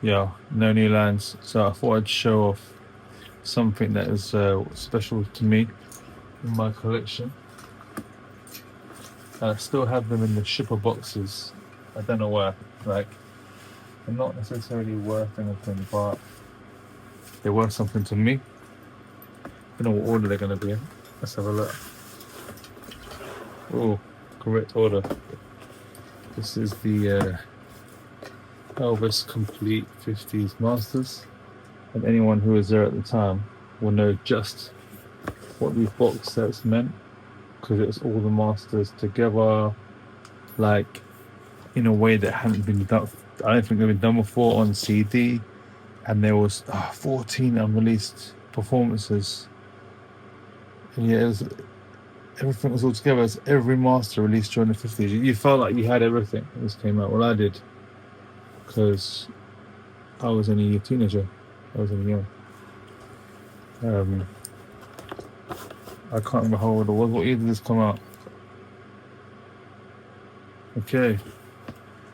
Yeah, no new lands. So I thought I'd show off something that is special to me in my collection. I still have them in the shipper boxes. I don't know where. Like, they're not necessarily worth anything, but they're worth something to me. I don't know what order they're going to be in. Let's have a look. Oh, correct order. This is the Elvis Complete 50s Masters. And anyone who was there at the time will know just what these box sets meant, because it was all the masters together, like in a way that hadn't been done. I don't think they've been done before on CD. And there was 14 unreleased performances. And yeah, everything was all together. It's every master released during the 50s. You felt like you had everything when this came out. Well, I did, because I was only a teenager. I was only young. I can't remember how old I was. What year did this come out? Okay.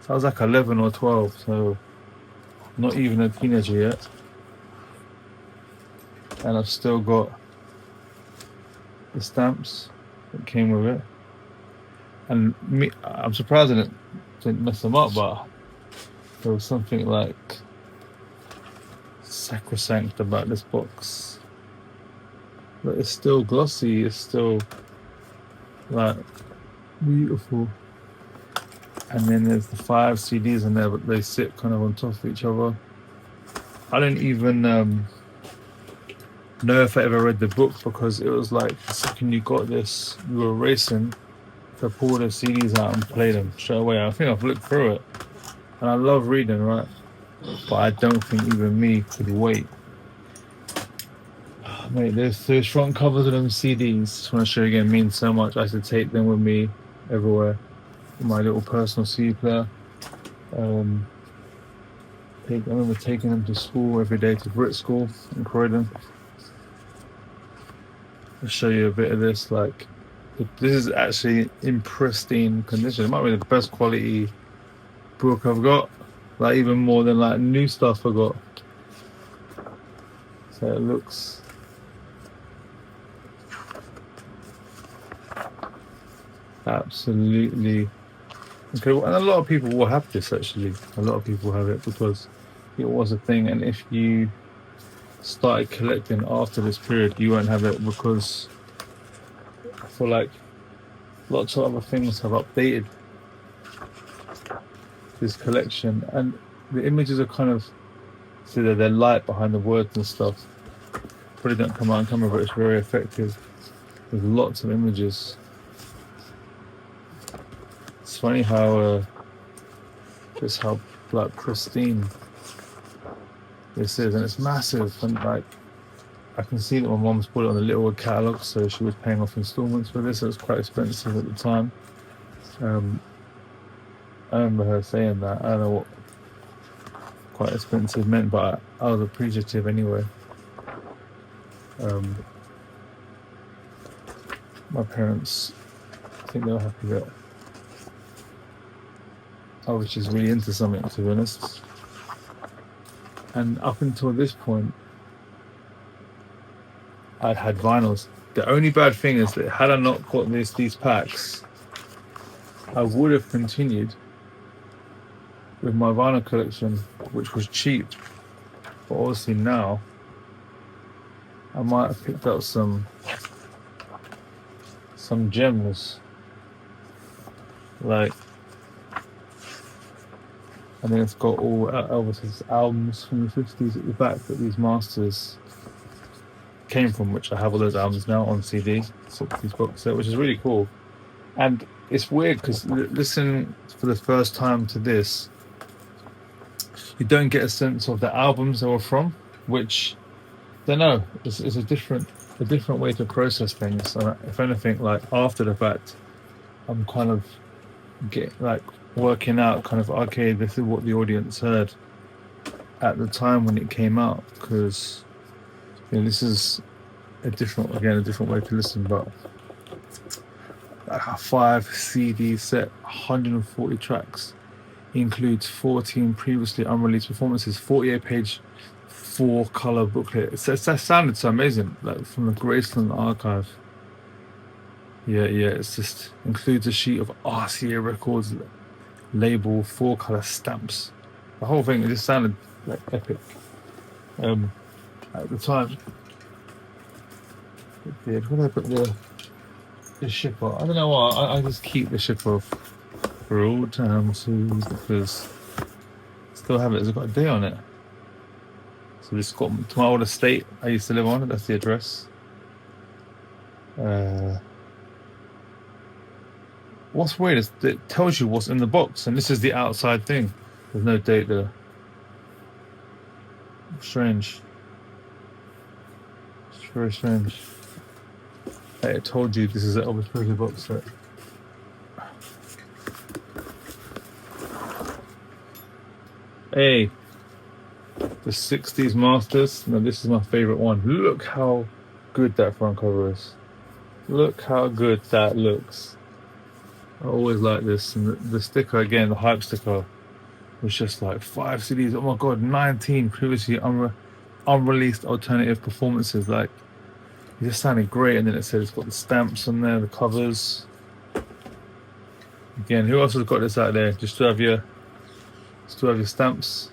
So I was like 11 or 12, so not even a teenager yet. And I've still got the stamps that came with it. And I'm surprised I didn't mess them up, but there was something like sacrosanct about this box. But it's still glossy, it's still like beautiful. And then there's the 5 CDs in there, but they sit kind of on top of each other. I didn't even know if I ever read the book, because it was like the second you got this, you were racing to pull the CDs out and play them straight away. I think I've looked through it, and I love reading, right? But I don't think even me could wait. Mate, those front covers of them CDs, just want to show you again, mean so much. I should take them with me everywhere. My little personal CD player. I remember taking them to school every day, to Brit School in Croydon. I'll show you a bit of this. Like, this is actually in pristine condition. It might be the best quality book I've got. Like, even more than like new stuff I got. So it looks absolutely incredible. And a lot of people will have this, actually. A lot of people have it because it was a thing. And if you started collecting after this period, you won't have it, because I feel like lots of other things have updated this collection. And the images are kind of, so they're light behind the words and stuff. Probably don't come out on camera, but it's very effective. There's lots of images. It's funny how just how like pristine this is, and it's massive. And like, I can see that my mom's put it on the Littlewood catalogue, so she was paying off installments for this. It was quite expensive at the time. I remember her saying that. I don't know what quite expensive meant, but I was appreciative anyway. My parents, I think they were happy that I was just really into something, to be honest. And up until this point, I'd had vinyls. The only bad thing is that had I not got these packs, I would have continued with my vinyl collection, which was cheap. But obviously now, I might have picked up some gems. Like, and then it's got all Elvis's albums from the 50s at the back that these masters came from, which I have all those albums now on CD, 60s box set, which is really cool. And it's weird because listening for the first time to this, you don't get a sense of the albums they were from, which, I don't know, it's a different way to process things. And if anything, like after the fact, I'm kind of working out kind of, okay, this is what the audience heard at the time when it came out, because this is a different way to listen. But like a 5 CD set, 140 tracks, includes 14 previously unreleased performances, 48-page 4-color booklet. That sounded so amazing, like from the Graceland archive. Yeah, it's just includes a sheet of RCA Records label 4-color stamps. The whole thing, it just sounded like epic at the time. It did. Where did I put the shipper? I don't know why. I just keep the shipper for all times because I still have it. It's got a day on it. So this got to my old estate I used to live on. That's the address. What's weird is it tells you what's in the box, and this is the outside thing. There's no date there. Strange. It's very strange. Hey, it told you this is an Elvis Presley box set. Hey, the 60s Masters. Now this is my favorite one. Look how good that front cover is. Look how good that looks. I always like this. And the sticker again, the hype sticker, was just like 5 CDs. Oh my god, 19 previously unreleased alternative performances. Like, it just sounded great. And then it said it's got the stamps on there, the covers. Again, who else has got this out there? Just to have your stamps.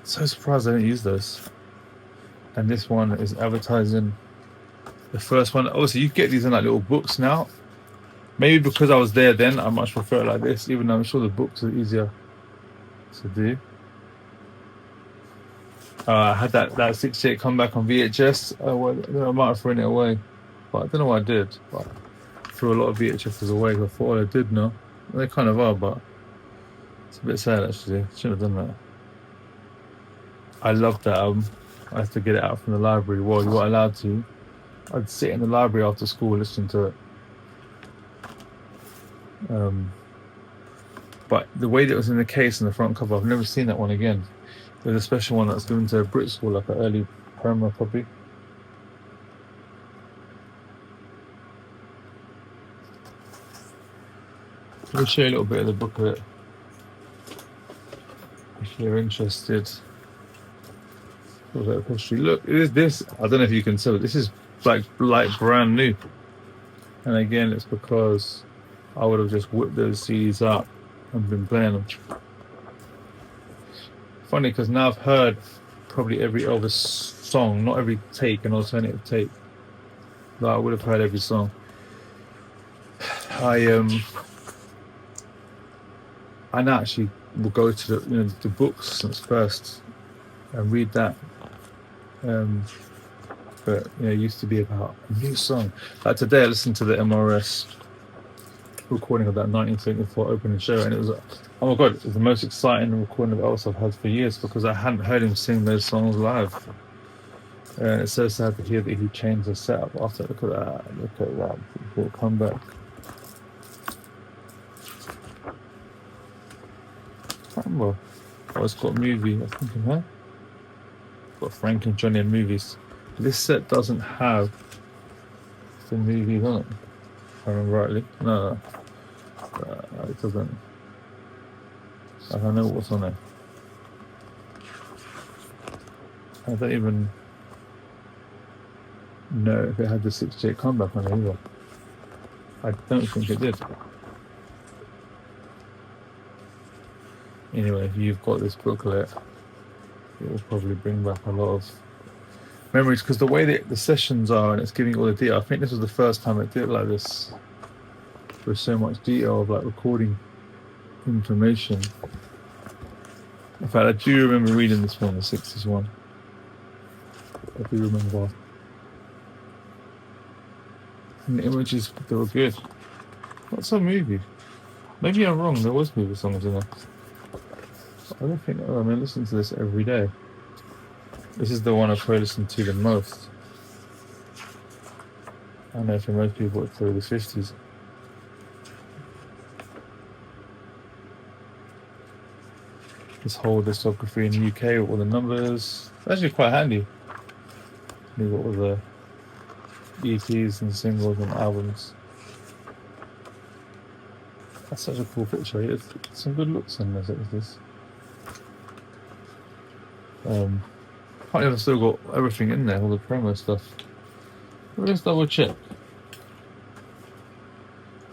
So surprised I didn't use those. And this one is advertising the first one. Obviously, you get these in like little books now. Maybe because I was there then, I much prefer it like this, even though I'm sure the books are easier to do. I had that 68 comeback on VHS. I might have thrown it away, but I don't know what I did. But I threw a lot of VHSs away. I thought I did know. They kind of are, but it's a bit sad actually. I shouldn't have done that. I loved that album. I had to get it out from the library. Well, you weren't allowed to. I'd sit in the library after school listening to it. But the way that it was in the case and the front cover, I've never seen that one again. There's a special one that's given to a Brit school, like an early Perma copy. Let me show you a little bit of the booklet if you're interested. History. Look, it is this. I don't know if you can tell, this is like brand new. And again, it's because I would have just whipped those CDs up and been playing them. Funny, because now I've heard probably every Elvis song, not every take, an alternative take. But I would have heard every song. I now actually will go to the books first and read that. But it used to be about a new song. Like today, I listened to the MRS recording of that 1974 opening show, and it was oh my god, it was the most exciting recording of Elvis I've had for years because I hadn't heard him sing those songs live. And it's so sad to hear that he changed the setup after. Look at that before comeback. I can't remember. Oh, it's got a movie. I was thinking, huh? Got Frank and Johnny and movies. This set doesn't have the movies on it, if I remember rightly. No, it doesn't. I don't know what's on it. I don't even know if it had the 68 comeback on it either. I don't think it did. Anyway, if you've got this booklet, it will probably bring back a lot of memories, because the way that the sessions are and it's giving all the detail, I think this was the first time it did like this with so much detail of like recording information. In fact, I do remember reading this one, the 60s one. I do remember. And the images, they were good. What's a movie? Maybe I'm wrong, there was movie songs in it. I don't think, I listen to this every day. This is the one I probably listen to the most. I know for most people it's through the 50s. This whole discography in the UK with all the numbers. It's actually quite handy. You've got all the EPs and singles and albums. That's such a cool picture. He has some good looks in this. Can't believe I've still got everything in there, all the promo stuff. But let's double check.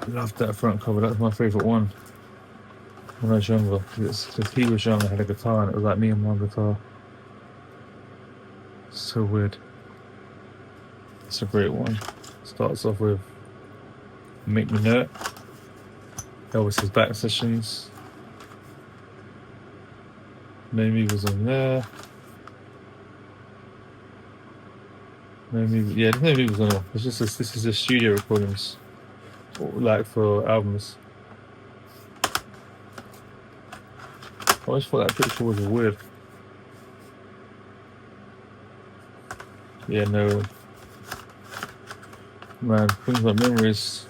Love that front cover. That's my favourite one when I was younger. Because he was young, I had a guitar, and it was like me and my guitar. So weird. It's a great one. Starts off with Make Me Know It. Elvis's back sessions. Maybe was on there. Maybe was on there. It's just this is the studio recordings, like for albums. I always thought that picture was weird. Yeah, no. Man, brings back memories.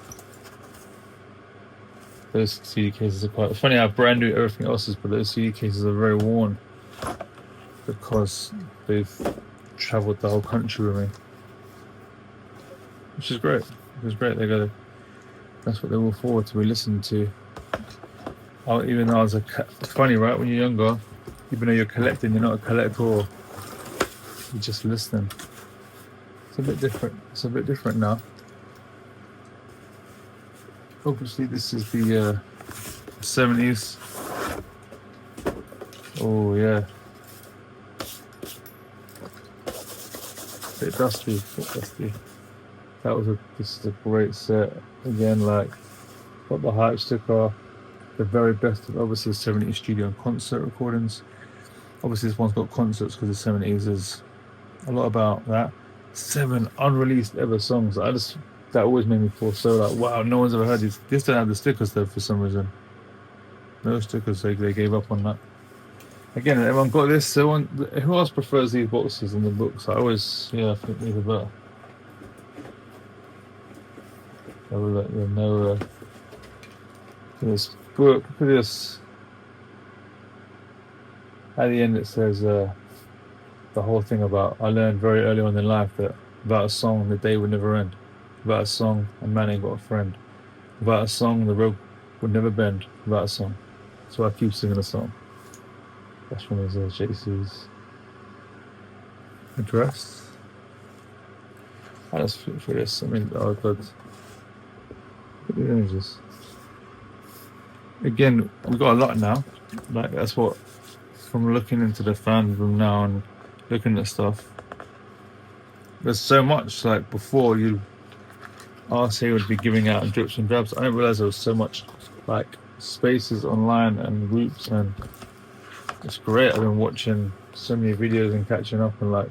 Those CD cases are quite... It's funny how brand new everything else is, but those CD cases are very worn because they've travelled the whole country with me. Which is great. That's what they were forward to be listening to. Even though I was it's funny, right? When you're younger, even though you're collecting, you're not a collector. You're just listening. It's a bit different. It's a bit different now. Obviously, this is the 70s. Oh yeah. Bit dusty. This is a great set. Again, like, got the hype sticker. The very best of obviously 70s studio and concert recordings. Obviously, this one's got concerts because the 70s is a lot about that. 7 unreleased ever songs. That always made me feel so like, wow, no one's ever heard these. This don't have the stickers though for some reason. No stickers, they gave up on that. Again, everyone got this. Who else prefers these boxes in the books? I think these are better. I will let you know. This book, look at this. At the end it says the whole thing about, I learned very early on in life that about a song the day would never end. About a song a man ain't got a friend. About a song the road would never bend. About a song. So I keep singing a song. That's from his JC's address. I just flip for this. I mean, oh god. Look at the images. Again, we got a lot now. Like, that's what, from looking into the fan room now and looking at stuff, there's so much. Like before, RCA would be giving out drips and drabs. I didn't realize there was so much like spaces online and groups, and it's great. I've been watching so many videos and catching up, and like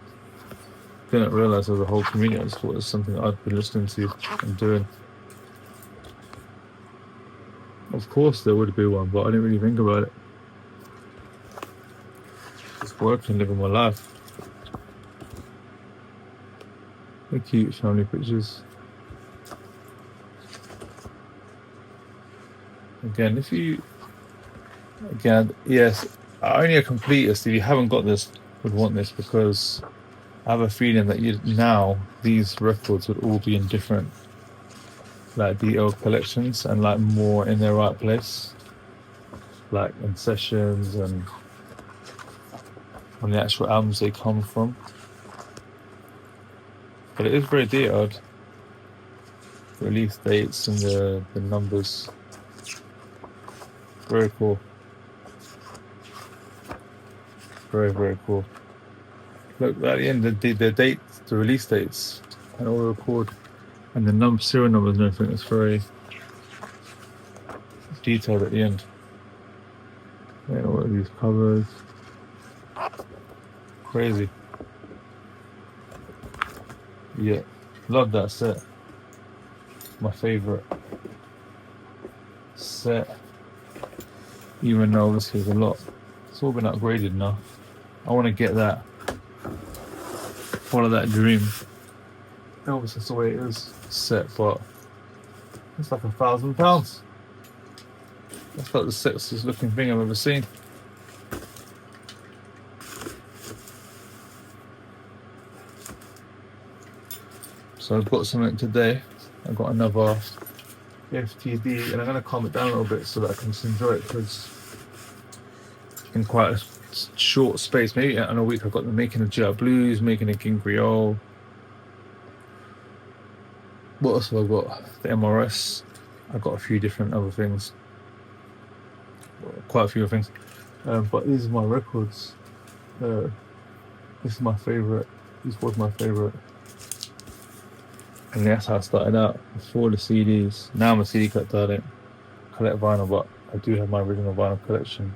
didn't realize there was a whole community. I just thought it was something I'd been listening to and doing. Of course there would be one, but I didn't really think about it. Just working, living my life. They're cute family pictures. Again, yes, only a completist, if you haven't got this, would want this, because I have a feeling that now these records would all be in different like DL collections and like more in their right place, like in sessions and on the actual albums they come from. But it is very detailed. The release dates and the numbers. Very cool. Very, very cool. Look, at the end, the dates, the release dates, and all the record, and the serial numbers and everything. It's very detailed at the end. Yeah, all of these covers. Crazy. Yeah, love that set. My favorite set. Even though obviously there's a lot. It's all been upgraded now. I want to get that. Follow that dream. Elvis, that's the way it is set, but it's like £1,000. That's like the sexiest looking thing I've ever seen. So I've got something today. I've got another FTD, and I'm gonna calm it down a little bit so that I can just enjoy it, because in quite a short space, maybe in a week, I've got the making of GR Blues, making a King Creole. What else have I got? The MRS. I've got a few different other things, quite a few things. But these are my records. This is my favorite. This was my favorite. And that's how I started out, before the CDs. Now I'm a CD collector, I don't collect vinyl, but I do have my original vinyl collection.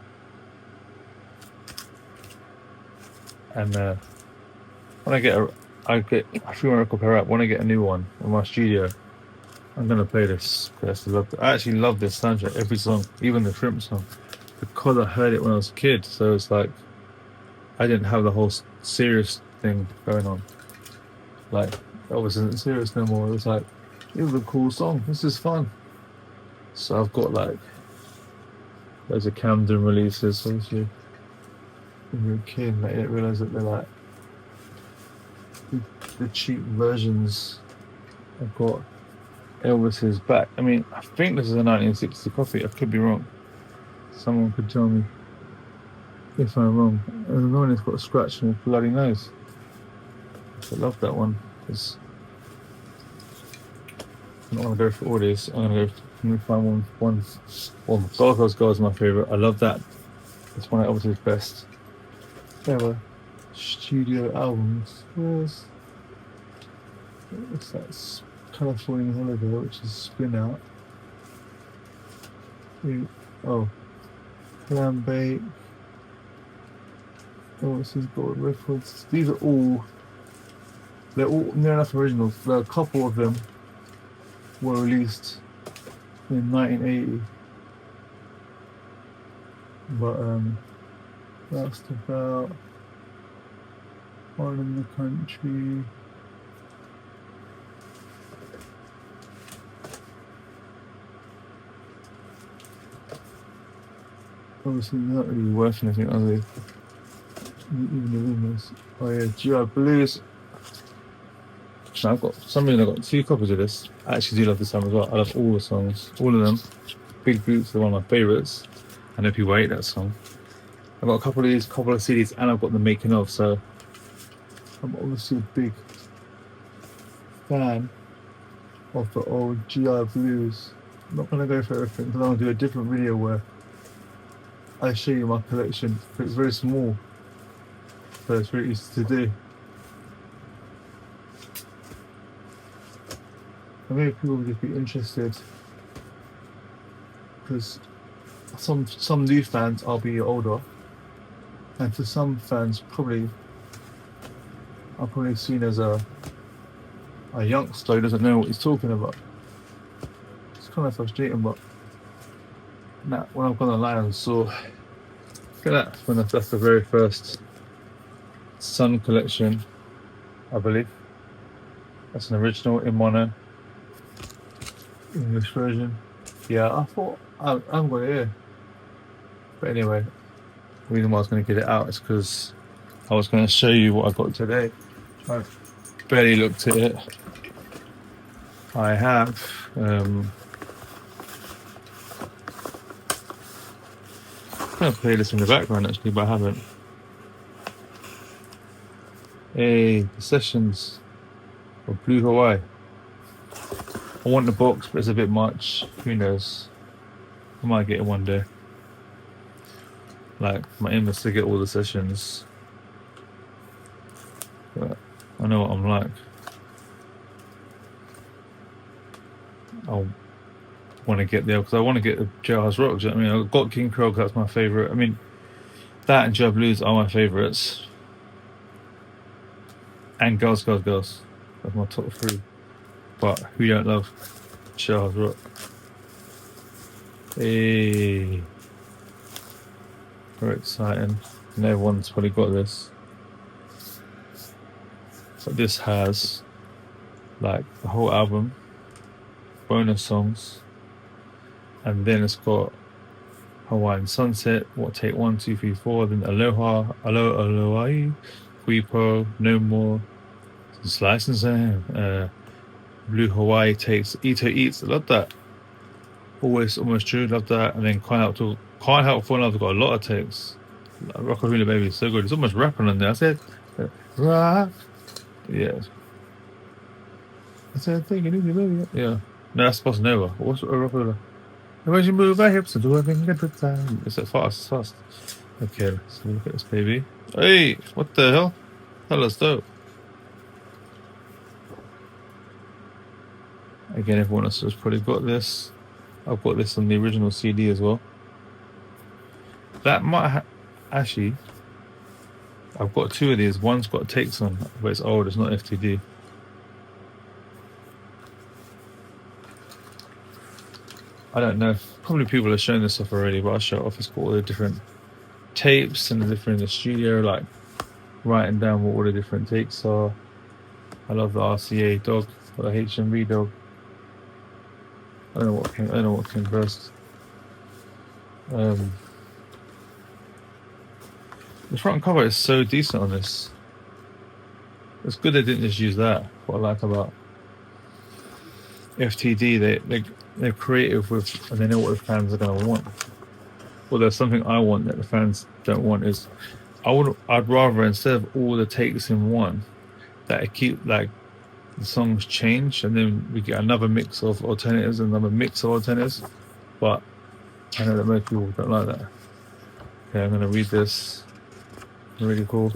And when I get a free record player up, when I get a new one in my studio, I'm gonna play this, because I actually love this soundtrack, every song, even the Shrimp song, because I heard it when I was a kid. So it's like I didn't have the whole serious thing going on. Like, Elvis isn't serious no more. It was like, it was a cool song. This is fun. So I've got like loads of Camden releases. Obviously, when you're a kid, like, you don't realise that they're like the cheap versions. I've got Elvis's Back. I mean, I think this is a 1960 copy. I could be wrong. Someone could tell me if I'm wrong. And the one it's got a scratch on his bloody nose. I love that one, because I don't want to go for all these. I'm gonna go. Let me find one. Gargoyle's Girl is my favorite. I love that. It's one of Elvis's best ever studio albums. What's that? California Holiday, which is Spin Out. Oh, Clam Bake. Oh, this is Gold Records. These are all. They're all near enough originals. There are a couple of them were released in 1980, but that's about All in the Country. Obviously, not really worth anything, are they? Even the rumors. Oh yeah, GR Blues. I've got I've got 2 copies of this. I actually do love this song as well. I love all the songs, all of them. Big Boots are one of my favorites. I know people hate that song. I've got a couple of these, couple of CDs, and I've got the making of. So I'm obviously a big fan of the old GR Blues. I'm not gonna go for everything, because I'm gonna do a different video where I show you my collection. It's very small, so it's very easy to do. And maybe people would just be interested, because some new fans I'll be older, and for some fans I'm probably seen as a youngster who doesn't know what he's talking about. It's kind of frustrating, but nah, when I've gone online and saw, look at that, that's the very first Sun collection, I believe. That's an original in mono. English version. Yeah, I thought I'm going to hear. But anyway, the reason why I was going to get it out is because I was going to show you what I got today. I've barely looked at it. I have I'm going to play this in the background actually, but I haven't. Hey, the Sessions of Blue Hawaii. I want the box, but it's a bit much. Who knows? I might get it one day. Like, my aim is to get all the sessions. But I know what I'm like. I'll want to get there, because I want to get the Jailhouse Rock. Do you know what I mean? I've got King Crow, that's my favourite. I mean, that and Joe Blues are my favourites. And Girls. That's my top 3. But who don't love Jailhouse Rock? Hey, very exciting. And everyone's probably got this. But this has like the whole album, bonus songs, and then it's got Hawaiian Sunset, what, take 1, 2, 3, 4, then Aloha, Aloha, Quipo, No More, Slice and Sam, Blue Hawaii takes Ito Eats. I love that. Always Almost True, love that. And then Can't Help Falling in Love, got a lot of takes. Rockabilly Baby is so good. It's almost rapping on there. I said, rock. Yeah. I said, thinking easy, baby. Yeah. No, that's Bossa Nova. What's Rockabilly? When you move our hips and do everything at the time. It's that fast, it's fast. Okay, let's look at this baby. Hey, what the hell? Hella dope. Again, everyone else has probably got this. I've got this on the original CD as well. That might actually, I've got two of these. One's got takes on, but it's old. It's not FTD. I don't know. Probably people have shown this off already, but I'll show it off. It's got all the different tapes and the different in the studio, like writing down what all the different takes are. I love the RCA dog, or the HMV dog. I don't know what came first. The front cover is so decent on this. It's good they didn't just use that. What I like about FTD, they're creative with, and they know what the fans are gonna want. Well, there's something I want that the fans don't want is, I'd rather, instead of all the takes in one, that it keep like the songs change, and then we get another mix of alternatives, another mix of alternatives. But I know that most people don't like that. Okay, I'm gonna read this. Really cool.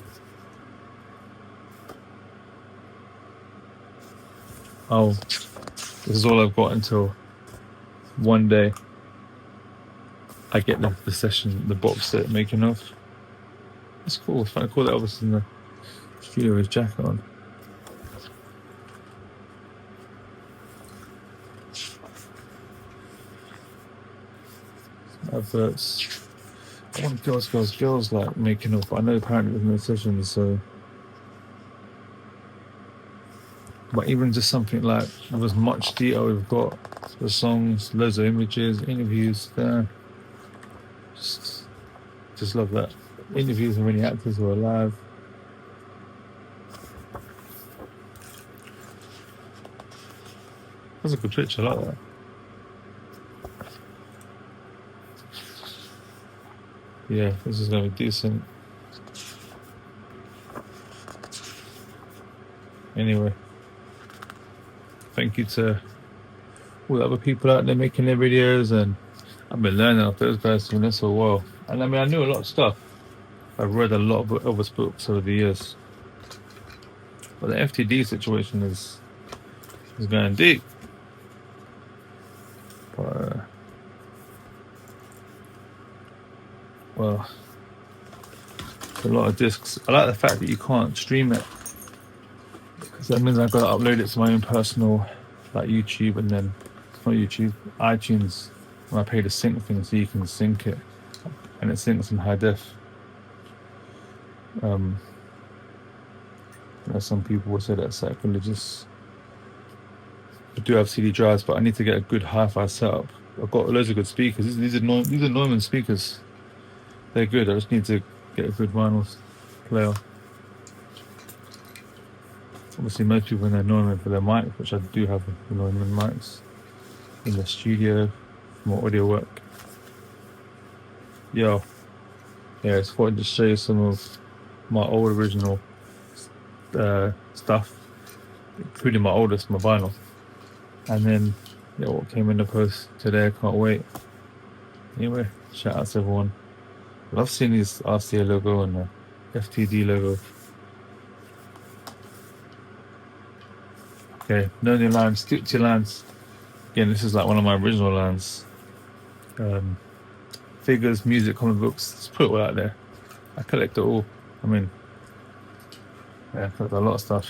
Oh, this is all I've got until one day I get the session, the box set making of. It's cool. It's funny. Cool that Elvis in the studio with his jacket on. Adverts. I want girls like making up. I know apparently there's no sessions, so. But even just something like, there was much detail we've got. The songs, loads of images, interviews there. Just love that. Interviews with many actors who are alive. That's a good picture, I like that. Yeah, this is gonna be decent. Anyway, thank you to all the other people out there making their videos, and I've been learning off those guys doing this for a while. And I mean, I knew a lot of stuff. I've read a lot of Elvis books over the years. But the FTD situation is going deep. But, well, a lot of discs. I like the fact that you can't stream it, because that means I've got to upload it to my own personal, like YouTube, and then, not YouTube, iTunes, when I pay the sync thing, so you can sync it, and it syncs in high def. Some people will say that's sacrilegious. I do have CD drives, but I need to get a good hi-fi setup. I've got loads of good speakers. These are Neumann speakers. They're good. I just need to get a good vinyl player. Obviously, most people in their Neumann for their mic, which I do have the Neumann mics in the studio for more audio work. Yeah, I just wanted to show you some of my old original stuff, including my oldest, my vinyl. And then, what came in the post today, I can't wait. Anyway, shout out to everyone. I love seeing these RCA logo and the FTD logo. Okay, know your lines, stick to your lines. Again, this is like one of my original lines. Figures, music, comic books, just put it all out there. I collect it all. I mean, I collect a lot of stuff.